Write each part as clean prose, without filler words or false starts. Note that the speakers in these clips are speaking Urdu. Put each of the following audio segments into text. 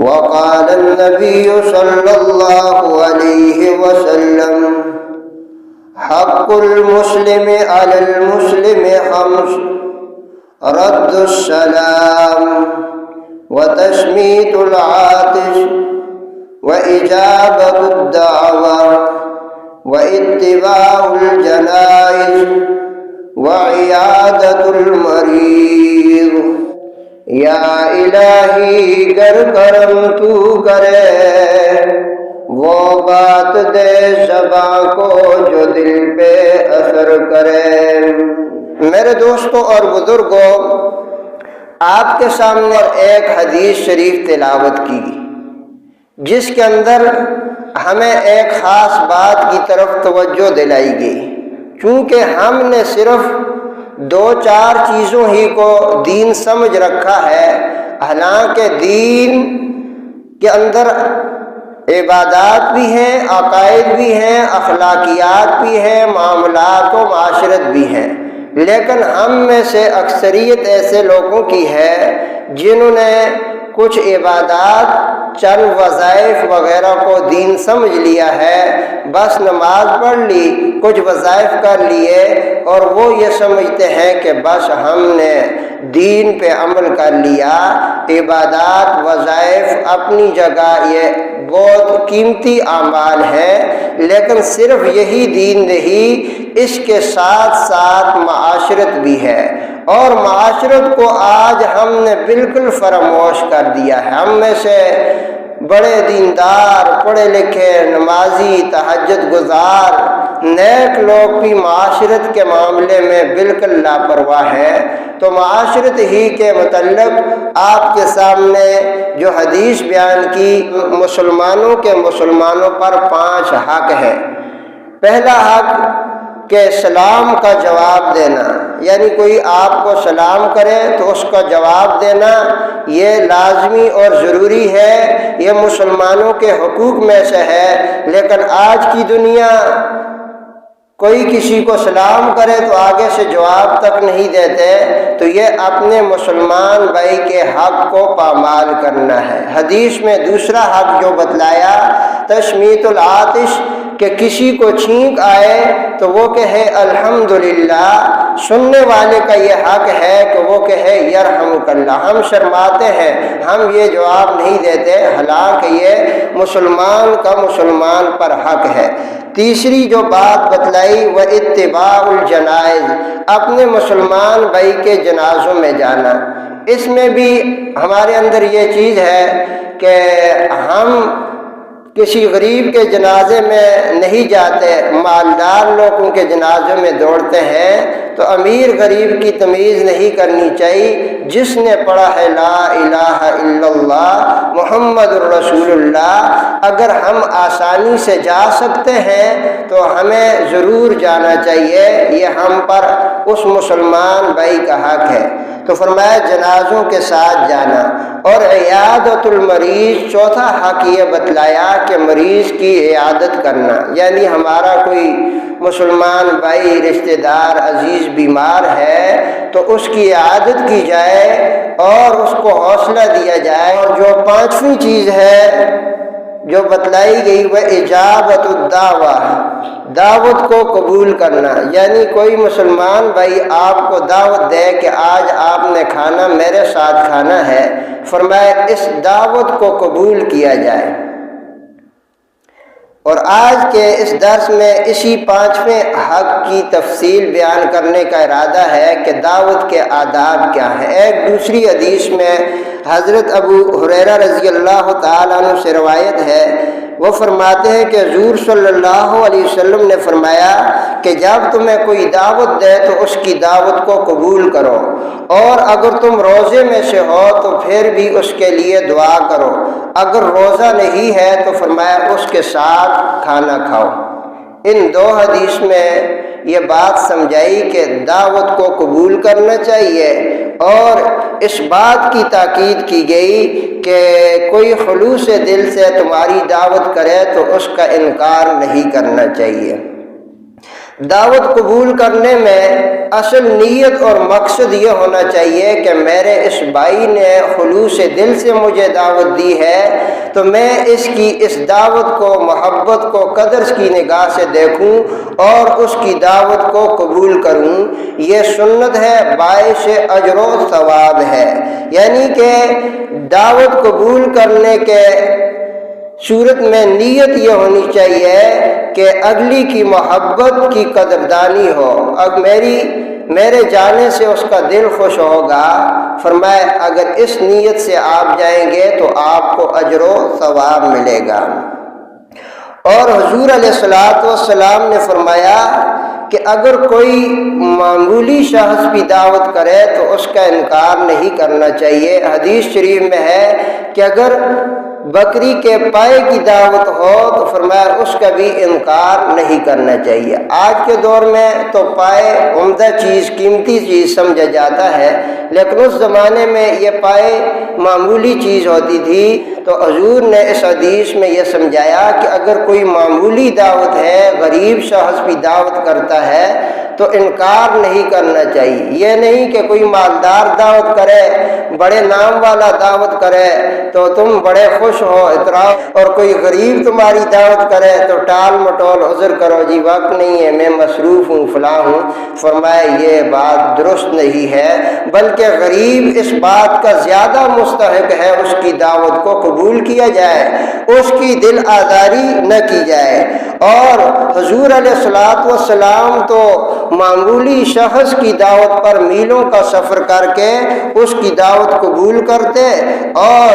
وقال النبي صلى الله عليه وسلم حق المسلم على المسلم خمس: رد السلام، وتشميت العاطس، وإجابة الدعوة، واتباع الجنائز، وعيادة المريض۔ یا الہی گر کرم تو کرے، وہ بات دے زباں کو جو دل پہ اثر کرے۔ میرے دوستوں اور بزرگوں، آپ کے سامنے ایک حدیث شریف تلاوت کی جس کے اندر ہمیں ایک خاص بات کی طرف توجہ دلائی گئی۔ چونکہ ہم نے صرف 2-4 چیزوں ہی کو دین سمجھ رکھا ہے، حالانکہ دین کے اندر عبادات بھی ہیں، عقائد بھی ہیں، اخلاقیات بھی ہیں، معاملات و معاشرت بھی ہیں، لیکن ہم میں سے اکثریت ایسے لوگوں کی ہے جنہوں نے کچھ عبادات، چند وظائف وغیرہ کو دین سمجھ لیا ہے، بس نماز پڑھ لی، کچھ وظائف کر لیے، اور وہ یہ سمجھتے ہیں کہ بس ہم نے دین پہ عمل کر لیا۔ عبادات، وظائف اپنی جگہ یہ بہت قیمتی اعمال ہیں، لیکن صرف یہی دین نہیں، اس کے ساتھ ساتھ معاشرت بھی ہے، اور معاشرت کو آج ہم نے بالکل فراموش کر دیا ہے۔ ہم میں سے بڑے دیندار، پڑھے لکھے، نمازی، تہجد گزار، نیک لوگ بھی معاشرت کے معاملے میں بالکل لاپرواہ ہیں۔ تو معاشرت ہی کے متعلق آپ کے سامنے جو حدیث بیان کی، مسلمانوں پر 5 حق ہے۔ پہلا حق کہ سلام کا جواب دینا، یعنی کوئی آپ کو سلام کرے تو اس کا جواب دینا یہ لازمی اور ضروری ہے، یہ مسلمانوں کے حقوق میں سے ہے۔ لیکن آج کی دنیا کوئی کسی کو سلام کرے تو آگے سے جواب تک نہیں دیتے، تو یہ اپنے مسلمان بھائی کے حق کو پامال کرنا ہے۔ حدیث میں دوسرا حق جو بتلایا، تشمیت العاطش، کہ کسی کو چھینک آئے تو وہ کہے الحمدللہ۔ سننے والے کا یہ حق ہے کہ وہ کہے یرحمک اللہ۔ ہم شرماتے ہیں، ہم یہ جواب نہیں دیتے، حالانکہ یہ مسلمان کا مسلمان پر حق ہے۔ تیسری جو بات بتلائی وہ اتباع الجنائز، اپنے مسلمان بھائی کے جنازوں میں جانا۔ اس میں بھی ہمارے اندر یہ چیز ہے کہ ہم کسی غریب کے جنازے میں نہیں جاتے، مالدار لوگوں کے جنازے میں دوڑتے ہیں۔ تو امیر غریب کی تمیز نہیں کرنی چاہیے۔ جس نے پڑھا ہے لا الہ الا اللہ محمد الرسول اللہ، اگر ہم آسانی سے جا سکتے ہیں تو ہمیں ضرور جانا چاہیے، یہ ہم پر اس مسلمان بھائی کا حق ہے۔ تو فرمایا جنازوں کے ساتھ جانا۔ اور عیادت المریض، چوتھا حق یہ بتلایا کہ مریض کی عیادت کرنا، یعنی ہمارا کوئی مسلمان بھائی، رشتہ دار، عزیز بیمار ہے تو اس کی عیادت کی جائے اور اس کو حوصلہ دیا جائے۔ اور جو 5ویں چیز ہے جو بتلائی گئی وہ اجابت الدعوہ، دعوت کو قبول کرنا، یعنی کوئی مسلمان بھائی آپ کو دعوت دے کہ آج آپ نے کھانا میرے ساتھ کھانا ہے، فرمایا اس دعوت کو قبول کیا جائے۔ اور آج کے اس درس میں اسی 5ویں حق کی تفصیل بیان کرنے کا ارادہ ہے کہ دعوت کے آداب کیا ہیں۔ ایک دوسری حدیث میں حضرت ابو ہریرہ رضی اللہ تعالیٰ عنہ سے روایت ہے، وہ فرماتے ہیں کہ حضور صلی اللہ علیہ وسلم نے فرمایا کہ جب تمہیں کوئی دعوت دے تو اس کی دعوت کو قبول کرو، اور اگر تم روزے میں سے ہو تو پھر بھی اس کے لیے دعا کرو، اگر روزہ نہیں ہے تو فرمایا اس کے ساتھ کھانا کھاؤ۔ ان 2 حدیث میں یہ بات سمجھائی کہ دعوت کو قبول کرنا چاہیے، اور اس بات کی تاکید کی گئی کہ کوئی خلوص دل سے تمہاری دعوت کرے تو اس کا انکار نہیں کرنا چاہیے۔ دعوت قبول کرنے میں اصل نیت اور مقصد یہ ہونا چاہیے کہ میرے اس بھائی نے خلوص دل سے مجھے دعوت دی ہے تو میں اس دعوت کو، محبت کو قدر کی نگاہ سے دیکھوں اور اس کی دعوت کو قبول کروں۔ یہ سنت ہے، باعث اجر و ثواب ہے۔ یعنی کہ دعوت قبول کرنے کے صورت میں نیت یہ ہونی چاہیے کہ اگلی کی محبت کی قدردانی ہو، اب میرے جانے سے اس کا دل خوش ہوگا۔ فرمایا اگر اس نیت سے آپ جائیں گے تو آپ کو اجر و ثواب ملے گا۔ اور حضور علیہ السلام نے فرمایا کہ اگر کوئی معمولی شخص بھی دعوت کرے تو اس کا انکار نہیں کرنا چاہیے۔ حدیث شریف میں ہے کہ اگر بکری کے پائے کی دعوت ہو تو فرمایا اس کا بھی انکار نہیں کرنا چاہیے۔ آج کے دور میں تو پائے عمدہ چیز، قیمتی چیز سمجھا جاتا ہے، لیکن اس زمانے میں یہ پائے معمولی چیز ہوتی تھی۔ تو حضور نے اس حدیث میں یہ سمجھایا کہ اگر کوئی معمولی دعوت ہے، غریب شخص بھی دعوت کرتا ہے تو انکار نہیں کرنا چاہیے۔ یہ نہیں کہ کوئی مالدار دعوت کرے، بڑے نام والا دعوت کرے تو تم بڑے خوش ہو اتراؤ، اور کوئی غریب تمہاری دعوت کرے تو ٹال مٹول عذر کرو، جی وقت نہیں ہے، میں مصروف ہوں، فلاں ہوں۔ فرمایا یہ بات درست نہیں ہے، بلکہ غریب اس بات کا زیادہ مستحق ہے اس کی دعوت کو قبول کیا جائے، اس کی دل آزاری نہ کی جائے۔ اور حضور علیہ السلام تو معمولی شخص کی دعوت پر میلوں کا سفر کر کے اس کی دعوت قبول کرتے اور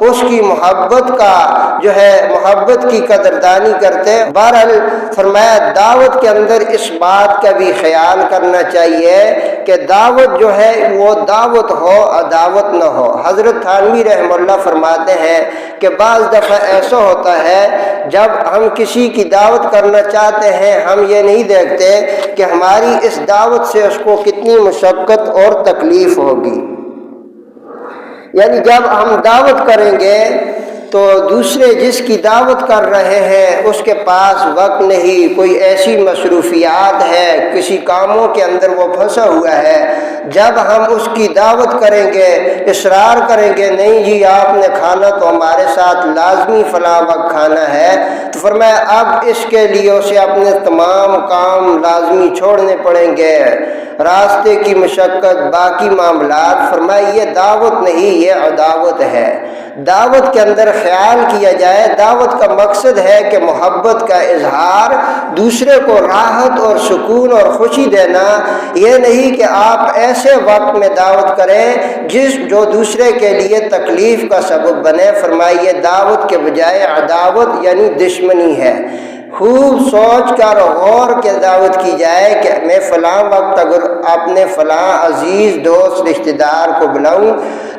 اس کی محبت کی قدردانی کرتے۔ بہرحال فرمایا دعوت کے اندر اس بات کا بھی خیال کرنا چاہیے کہ دعوت جو ہے وہ دعوت ہو، عداوت نہ ہو۔ حضرت تھانوی رحمہ اللہ فرماتے ہیں کہ بعض دفعہ ایسا ہوتا ہے جب ہم کسی کی دعوت کرنا چاہتے ہیں، ہم یہ نہیں دیکھتے کہ ہماری اس دعوت سے اس کو کتنی مشقت اور تکلیف ہوگی۔ یعنی جب ہم دعوت کریں گے تو دوسرے جس کی دعوت کر رہے ہیں اس کے پاس وقت نہیں، کوئی ایسی مصروفیات ہے، کسی کاموں کے اندر وہ پھنسا ہوا ہے۔ جب ہم اس کی دعوت کریں گے، اصرار کریں گے نہیں جی آپ نے کھانا تو ہمارے ساتھ لازمی فلاں وقت کھانا ہے، تو فرمایا اب اس کے لیے اسے اپنے تمام کام لازمی چھوڑنے پڑیں گے، راستے کی مشقت، باقی معاملات۔ فرمایا یہ دعوت نہیں، یہ عداوت ہے۔ دعوت کے اندر خیال کیا جائے، دعوت کا مقصد ہے کہ محبت کا اظہار، دوسرے کو راحت اور سکون اور خوشی دینا۔ یہ نہیں کہ آپ ایسے وقت میں دعوت کریں جو دوسرے کے لیے تکلیف کا سبب بنے۔ فرمائیے دعوت کے بجائے عداوت یعنی دشمنی ہے۔ خوب سوچ کر غور کے دعوت کی جائے کہ میں فلاں وقت اگر اپنے فلاں عزیز دوست رشتہ دار کو بلاؤں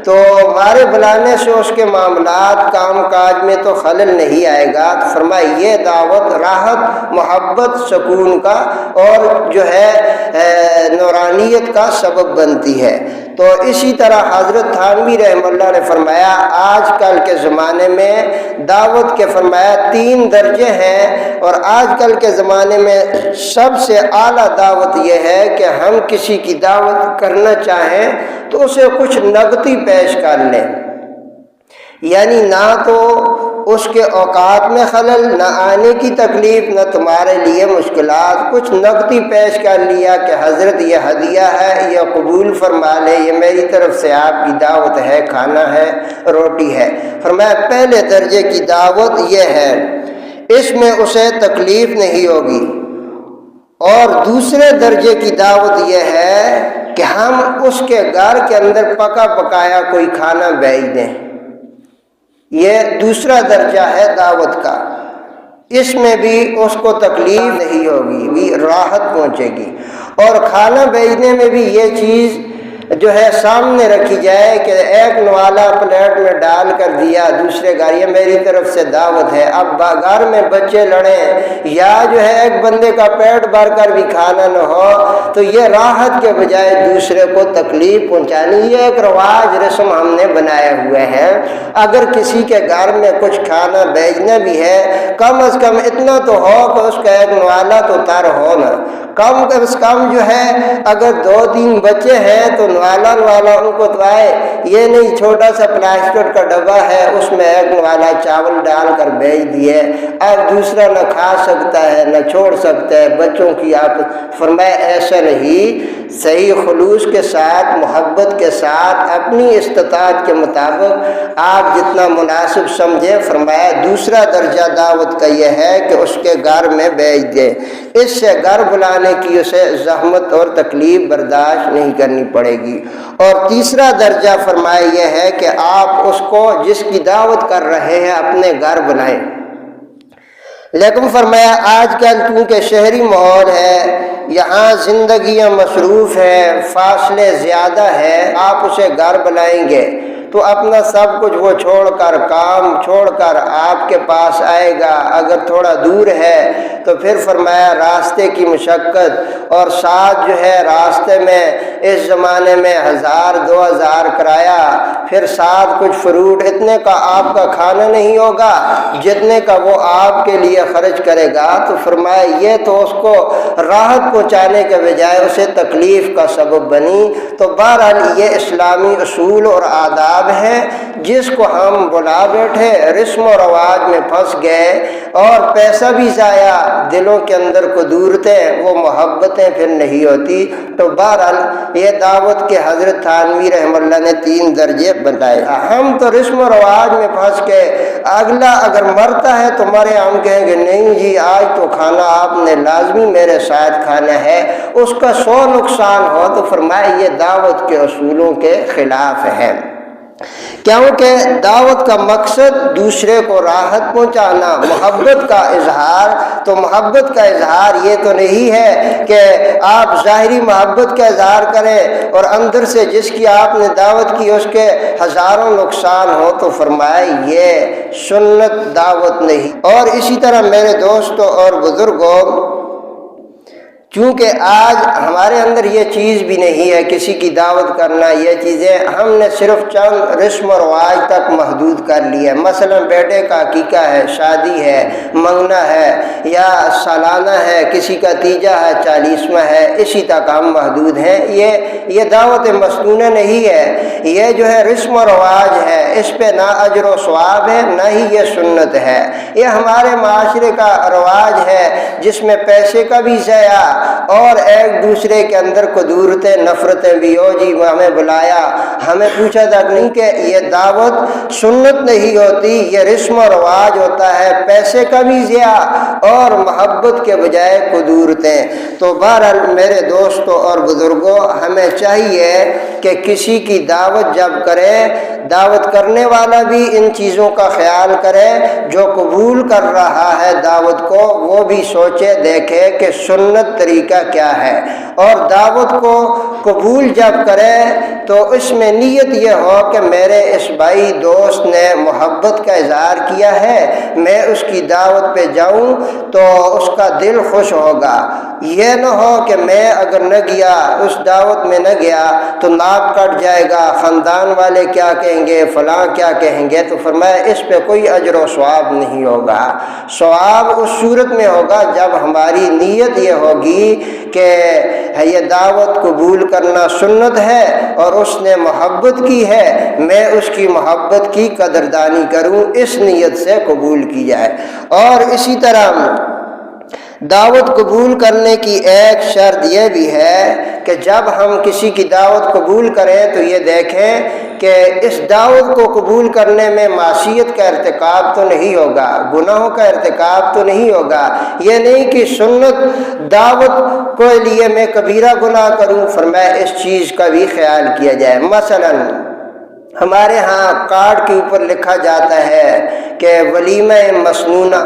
تو ہمارے بلانے سے اس کے معاملات کام کاج میں تو خلل نہیں آئے گا۔ تو فرمایا یہ دعوت راحت، محبت، سکون کا اور جو ہے نورانیت کا سبب بنتی ہے۔ تو اسی طرح حضرت تھانوی رحمہ اللہ نے فرمایا آج کل کے زمانے میں دعوت کے فرمایا 3 درجے ہیں، اور آج کل کے زمانے میں سب سے اعلیٰ دعوت یہ ہے کہ ہم کسی کی دعوت کرنا چاہیں تو اسے کچھ نقدی پیش کر لیں، یعنی نہ تو اس کے اوقات میں خلل، نہ آنے کی تکلیف، نہ تمہارے لیے مشکلات، کچھ نقدی پیش کر لیا کہ حضرت یہ ہدیہ ہے، یہ قبول فرما لے، یہ میری طرف سے آپ کی دعوت ہے، کھانا ہے، روٹی ہے۔ فرمایا پہلے درجے کی دعوت یہ ہے، اس میں اسے تکلیف نہیں ہوگی، اور دوسرے درجے کی دعوت یہ ہے کہ ہم اس کے گھر کے اندر پکا پکایا کوئی کھانا بھیج دیں۔ یہ دوسرا درجہ ہے دعوت کا، اس میں بھی اس کو تکلیف نہیں ہوگی، بھی راحت پہنچے گی۔ اور کھانا بھیجنے میں بھی یہ چیز جو ہے سامنے رکھی جائے کہ ایک نوالا پلیٹ میں ڈال کر دیا دوسرے گھر، یہ میری طرف سے دعوت ہے۔ اب گھر میں بچے لڑیں یا جو ہے ایک بندے کا پیٹ بھر کر بھی کھانا نہ ہو تو یہ راحت کے بجائے دوسرے کو تکلیف پہنچانی، یہ ایک رواج رسم ہم نے بنایا ہوئے ہے۔ اگر کسی کے گھر میں کچھ کھانا بھیجنا بھی ہے، کم از کم اتنا تو ہو کہ اس کا ایک نوالا تو تر ہو نا، کم از کم جو ہے اگر 2-3 بچے ہیں تو نوالا ان کو دعائے، یہ نہیں چھوٹا سا پلاسٹک کا ڈبہ ہے اس میں ایک نوالا چاول ڈال کر بھیج دیے، اب دوسرا نہ کھا سکتا ہے نہ چھوڑ سکتا ہے، بچوں کی آپ فرمایا ایسا نہیں، صحیح خلوص کے ساتھ محبت کے ساتھ اپنی استطاعت کے مطابق آپ جتنا مناسب سمجھیں، فرمایا دوسرا درجہ دعوت کا یہ ہے کہ اس کے گھر میں بھیج دیں، اس سے گھر بلانے کی اسے زحمت اور تکلیف برداشت نہیں کرنی پڑے گی۔ اور تیسرا درجہ فرمایا یہ ہے کہ آپ اس کو جس کی دعوت کر رہے ہیں اپنے گھر بلائیں، لیکن فرمایا آج کل چونکہ شہری ماحول ہے، یہاں زندگیاں مصروف ہیں، فاصلے زیادہ ہیں، آپ اسے گھر بلائیں گے تو اپنا سب کچھ وہ چھوڑ کر، کام چھوڑ کر آپ کے پاس آئے گا، اگر تھوڑا دور ہے تو پھر فرمایا راستے کی مشقت، اور ساتھ جو ہے راستے میں اس زمانے میں 1000-2000 کرایہ، پھر ساتھ کچھ فروٹ، اتنے کا آپ کا کھانا نہیں ہوگا جتنے کا وہ آپ کے لیے خرچ کرے گا، تو فرمایا یہ تو اس کو راحت پہنچانے کے بجائے اسے تکلیف کا سبب بنی۔ تو بہرحال یہ اسلامی اصول اور آداب ہے جس کو ہم بلا بیٹھے، رسم و رواج میں پھنس گئے اور پیسہ بھی ضائع، دلوں کے اندر قدورتیں، وہ محبتیں پھر نہیں ہوتی۔ تو بہرحال یہ دعوت کے حضرت تھانوی رحمہ اللہ نے 3 درجے بتائے۔ ہم تو رسم و رواج میں پھنس کے اگلا اگر مرتا ہے تو مرے، ہم کہیں گے نہیں جی آج تو کھانا آپ نے لازمی میرے ساتھ کھانا ہے، اس کا 100 نقصان ہو، تو فرمایا یہ دعوت کے اصولوں کے خلاف ہے، کیونکہ دعوت کا مقصد دوسرے کو راحت پہنچانا، محبت کا اظہار۔ تو محبت کا اظہار یہ تو نہیں ہے کہ آپ ظاہری محبت کا اظہار کریں اور اندر سے جس کی آپ نے دعوت کی اس کے ہزاروں نقصان ہو، تو فرمایا یہ سنت دعوت نہیں۔ اور اسی طرح میرے دوستوں اور بزرگوں، چونکہ آج ہمارے اندر یہ چیز بھی نہیں ہے کسی کی دعوت کرنا، یہ چیزیں ہم نے صرف چند رسم و رواج تک محدود کر لی ہے۔ مثلا بیٹے کا عقیقہ ہے، شادی ہے، منگنا ہے، یا سالانہ ہے، کسی کا تیجا ہے، 40واں ہے، اسی تک ہم محدود ہیں۔ یہ دعوت مسنونہ نہیں ہے، یہ جو ہے رسم و رواج ہے، اس پہ نہ اجر و ثواب ہے نہ ہی یہ سنت ہے۔ یہ ہمارے معاشرے کا رواج ہے جس میں پیسے کا بھی ضیاع اور ایک دوسرے کے اندر قدورتیں، نفرتیں بھی ہو، جی ہمیں بلایا، ہمیں پوچھا تک نہیں، کہ یہ دعوت سنت نہیں ہوتی، یہ رسم و رواج ہوتا ہے، پیسے کا بھی ضیاع اور محبت کے بجائے قدورتیں۔ تو بہرحال میرے دوستوں اور بزرگوں، ہمیں چاہیے کہ کسی کی دعوت جب کرے، دعوت کرنے والا بھی ان چیزوں کا خیال کرے، جو قبول کر رہا ہے دعوت کو وہ بھی سوچے دیکھے کہ سنت طریقہ کیا ہے، اور دعوت کو قبول جب کرے تو اس میں نیت یہ ہو کہ میرے اس بھائی دوست نے محبت کا اظہار کیا ہے، میں اس کی دعوت پہ جاؤں تو اس کا دل خوش ہوگا۔ یہ نہ ہو کہ میں اگر نہ گیا، اس دعوت میں نہ گیا تو ناک کٹ جائے گا، خاندان والے کیا کہیں گے، فلاں کیا کہیں گے، تو فرمایا اس پہ کوئی اجر و ثواب نہیں ہوگا۔ ثواب اس صورت میں ہوگا جب ہماری نیت یہ ہوگی کہ یہ دعوت قبول کرنا سنت ہے اور اس نے محبت کی ہے، میں اس کی محبت کی قدردانی کروں، اس نیت سے قبول کی جائے۔ اور اسی طرح دعوت قبول کرنے کی ایک شرط یہ بھی ہے کہ جب ہم کسی کی دعوت قبول کریں تو یہ دیکھیں کہ اس دعوت کو قبول کرنے میں معصیت کا ارتکاب تو نہیں ہوگا، گناہوں کا ارتکاب تو نہیں ہوگا۔ یہ نہیں کہ سنت دعوت کے لیے میں کبیرہ گناہ کروں، فرمایا اس چیز کا بھی خیال کیا جائے۔ مثلا ہمارے ہاں کارڈ کے اوپر لکھا جاتا ہے کہ ولیمہ مسنونہ،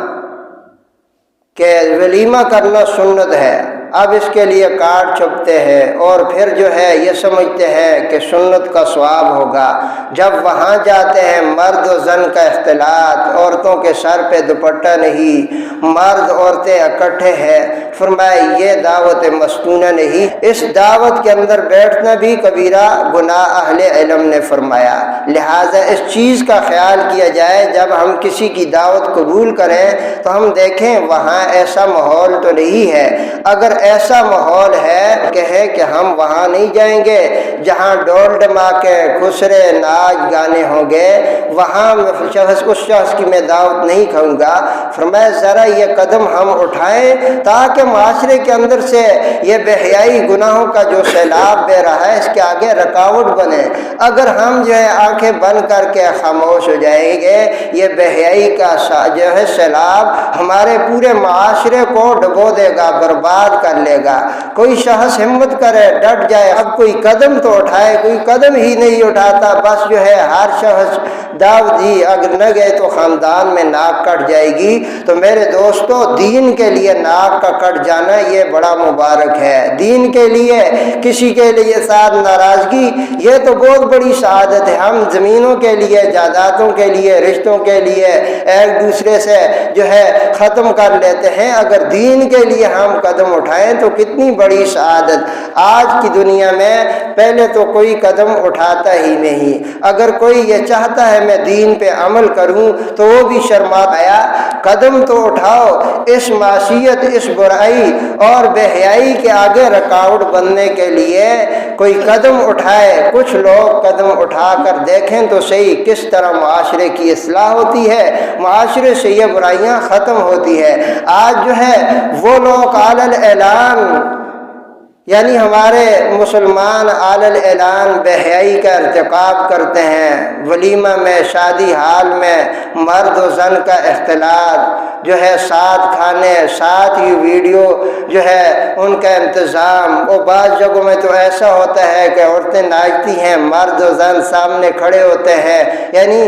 کہ ولیمہ کرنا سنت ہے، اب اس کے لیے کارڈ چھپتے ہیں اور پھر جو ہے یہ سمجھتے ہیں کہ سنت کا ثواب ہوگا۔ جب وہاں جاتے ہیں مرد و زن کا اختلاط، عورتوں کے سر پہ دوپٹہ نہیں، مرد عورتیں اکٹھے ہیں، فرمایا یہ دعوت مسنونہ نہیں، اس دعوت کے اندر بیٹھنا بھی کبیرہ گناہ اہل علم نے فرمایا۔ لہٰذا اس چیز کا خیال کیا جائے جب ہم کسی کی دعوت قبول کریں تو ہم دیکھیں وہاں ایسا ماحول تو نہیں ہے، اگر ایسا ماحول ہے کہ ہم وہاں نہیں جائیں گے جہاں ڈول ڈماکے خسرے ناچ گانے ہوں گے، وہاں اس شخص کی میں دعوت نہیں کھاؤں گا۔ فرمایا ذرا یہ قدم ہم اٹھائیں تاکہ معاشرے کے اندر سے یہ بے حیائی گناہوں کا جو سیلاب بہ رہا ہے اس کے آگے رکاوٹ بنے۔ اگر ہم جو ہے آنکھیں بند کر کے خاموش ہو جائیں گے، یہ بے حیائی کا جو ہے سیلاب ہمارے پورے معاشرے کو ڈبو دے گا، برباد کر لے گا۔ کوئی شخص ہمت کرے، ڈٹ جائے، اب کوئی قدم تو اٹھائے، کوئی قدم ہی نہیں اٹھاتا، بس جو ہے ہر شخص دعوت دی، اگر نہ گئے تو خاندان میں ناک کٹ جائے گی۔ تو میرے دوستو، دین کے لیے ناک کا کٹ جانا یہ بڑا مبارک ہے۔ دین کے لیے کسی کے لیے ساتھ ناراضگی یہ تو بہت بڑی سعادت ہے۔ ہم زمینوں کے لیے، جائیدادوں کے لیے، رشتوں کے لیے ایک دوسرے سے جو ہے ختم کر لیتے ہیں، اگر دین کے لیے ہم قدم اٹھائیں تو کتنی بڑی سعادت۔ آج کی دنیا میں پہلے تو کوئی قدم اٹھاتا ہی نہیں۔ اگر کوئی یہ چاہتا ہے میں دین پہ عمل کروں تو وہ بھی شرماتا۔ قدم تو اٹھاؤ، اس معصیت، اس برائی اور بے حیائی کے آگے رکاوٹ بننے کے لیے کوئی قدم اٹھائے۔ کچھ لوگ قدم اٹھا کر دیکھیں تو صحیح کس طرح معاشرے کی اصلاح ہوتی ہے، معاشرے سے یہ برائیاں ختم ہوتی ہے۔ آج جو ہے وہ لوگ علی اعلان، یعنی ہمارے مسلمان علی اعلان بے حیائی کا ارتکاب کرتے ہیں۔ ولیمہ میں، شادی حال میں مرد و زن کا اختلاط جو ہے، ساتھ کھانے، ساتھ ہی ویڈیو جو ہے ان کا انتظام۔ اور بعض جگہوں میں تو ایسا ہوتا ہے کہ عورتیں ناچتی ہیں، مرد و زن سامنے کھڑے ہوتے ہیں، یعنی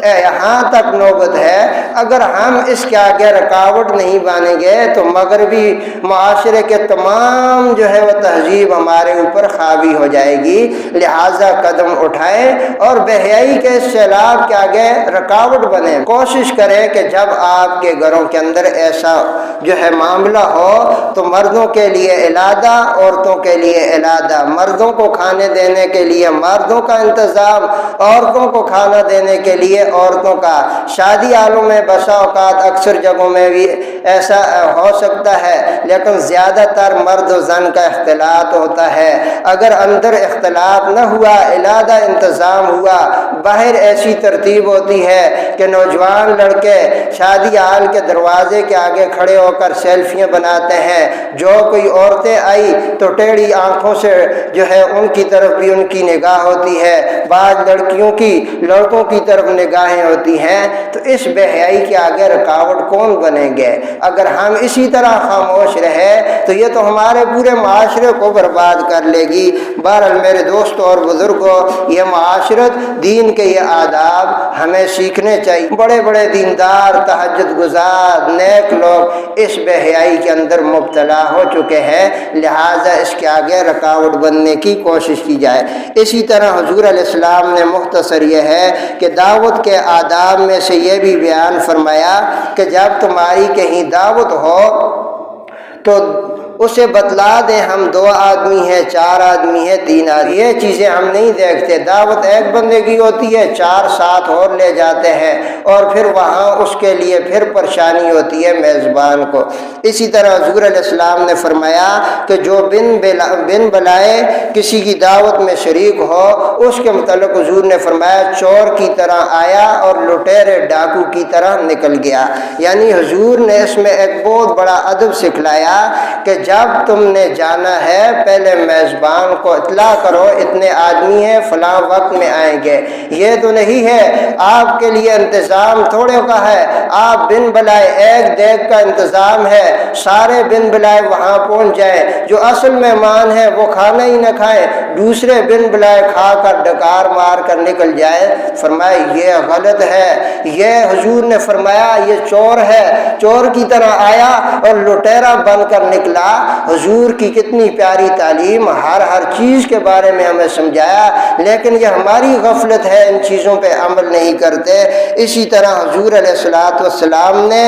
یہاں تک نوبت ہے۔ اگر ہم اس کے آگے رکاوٹ نہیں بانیں گے تو مغربی معاشرے کے تمام جو ہے وہ تہذیب ہمارے اوپر حاوی ہو جائے گی۔ لہٰذا قدم اٹھائیں اور بے حیائی کے سیلاب کے آگے رکاوٹ بنے۔ کوشش کریں کہ جب آپ کے گھروں کے اندر ایسا جو ہے معاملہ ہو تو مردوں کے لیے علیحدہ، عورتوں کے لیے علیحدہ، مردوں کو کھانے دینے کے لیے مردوں کا انتظام، عورتوں کو کھانا دینے کے لیے عورتوں کا۔ شادی حالوں میں بسا اوقات اکثر جگہوں میں بھی ایسا ہو سکتا ہے، لیکن زیادہ تر مرد و زن کا اختلاط ہوتا ہے۔ اگر اندر اختلاط نہ ہوا، علیحدہ انتظام ہوا، باہر ایسی ترتیب ہوتی ہے کہ نوجوان لڑکے شادی حال کے دروازے کے آگے کھڑے ہو کر سیلفیاں بناتے ہیں۔ جو کوئی عورتیں آئی تو ٹیڑھی آنکھوں سے جو ہے ان کی طرف بھی ان کی نگاہ ہوتی ہے، بعض لڑکیوں کی لڑکوں کی طرف نگاہیں ہوتی ہیں۔ تو اس بے حیائی کے آگے رکاوٹ کون بنیں گے؟ اگر ہم اسی طرح خاموش رہے تو یہ تو ہمارے پورے معاشرے کو برباد کر لے گی۔ بہرحال میرے دوستوں اور بزرگوں، یہ معاشرت، دین کے یہ آداب ہمیں سیکھنے چاہیے۔ بڑے بڑے دیندار، تہجد گزار، نیک لوگ اس بے حیائی کے اندر مبتلا ہو چکے ہیں، لہٰذا اس کے آگے رکاوٹ بننے کی کوشش کی جائے۔ اسی طرح حضور علیہ السلام نے مختصر یہ ہے کہ دعوت کے آداب میں سے یہ بھی بیان فرمایا کہ جب تمہاری کہیں دعوت ہو تو اسے بتلا دیں ہم 2 آدمی ہیں، 4 آدمی ہیں، 3 آدمی، یہ چیزیں ہم نہیں دیکھتے۔ دعوت ایک بندے کی ہوتی ہے، 4 ساتھ اور لے جاتے ہیں، اور پھر وہاں اس کے لیے پھر پریشانی ہوتی ہے میزبان کو۔ اسی طرح حضور علیہ السلام نے فرمایا کہ جو بن بلائے کسی کی دعوت میں شریک ہو، اس کے متعلق حضور نے فرمایا چور کی طرح آیا اور لٹیرے ڈاکو کی طرح نکل گیا۔ یعنی حضور نے اس میں ایک بہت بڑا ادب سکھلایا کہ جب تم نے جانا ہے پہلے میزبان کو اطلاع کرو اتنے آدمی ہیں، فلاں وقت میں آئیں گے۔ یہ تو نہیں ہے آپ کے لیے انتظام تھوڑے کا ہے، آپ بن بلائے ایک دیگ کا انتظام ہے، سارے بن بلائے وہاں پہنچ جائیں، جو اصل مہمان ہیں وہ کھانا ہی نہ کھائیں، دوسرے بن بلائے کھا کر ڈکار مار کر نکل جائے۔ فرمایا یہ غلط ہے، یہ حضور نے فرمایا یہ چور ہے، چور کی طرح آیا اور لٹیرا بن کر نکلا۔ حضور کی کتنی پیاری تعلیم، ہر چیز کے بارے میں ہمیں سمجھایا، لیکن یہ ہماری غفلت ہے، ان چیزوں پہ عمل نہیں کرتے۔ اسی طرح حضور علیہ السلام نے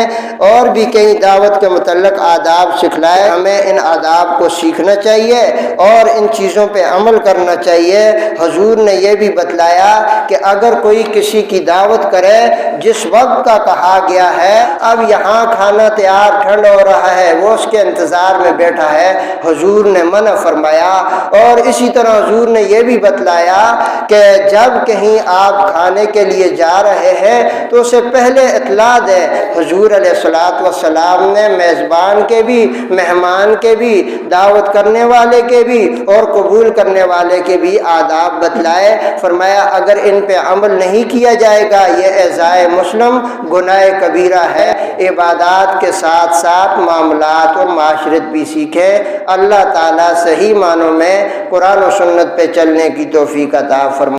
اور بھی کئی دعوت کے متعلق آداب سکھلائے، ہمیں ان آداب کو سیکھنا چاہیے اور ان چیزوں پہ عمل کرنا چاہیے۔ حضور نے یہ بھی بتلایا کہ اگر کوئی کسی کی دعوت کرے جس وقت کا کہا گیا ہے، اب یہاں کھانا تیار ٹھنڈ ہو رہا ہے، وہ اس کے انتظار میں بیٹھا ہے حضور نے منع فرمایا۔ اور اسی طرح حضور نے یہ بھی بتلایا کہ جب کہیں آپ کھانے کے لیے جا رہے ہیں تو اسے پہلے اطلاع دیں۔ حضور علیہ الصلوۃ والسلام نے میزبان کے بھی، مہمان کے بھی، دعوت کرنے والے کے بھی اور قبول کرنے والے کے بھی آداب بتلائے۔ فرمایا اگر ان پہ عمل نہیں کیا جائے گا یہ اعضائے مسلم گناہ کبیرہ ہے۔ عبادات کے ساتھ ساتھ معاملات اور معاشرت بھی سیکھیں۔ اللہ تعالیٰ صحیح معنوں میں قرآن و سنت پہ چلنے کی توفیق عطا فرمائے۔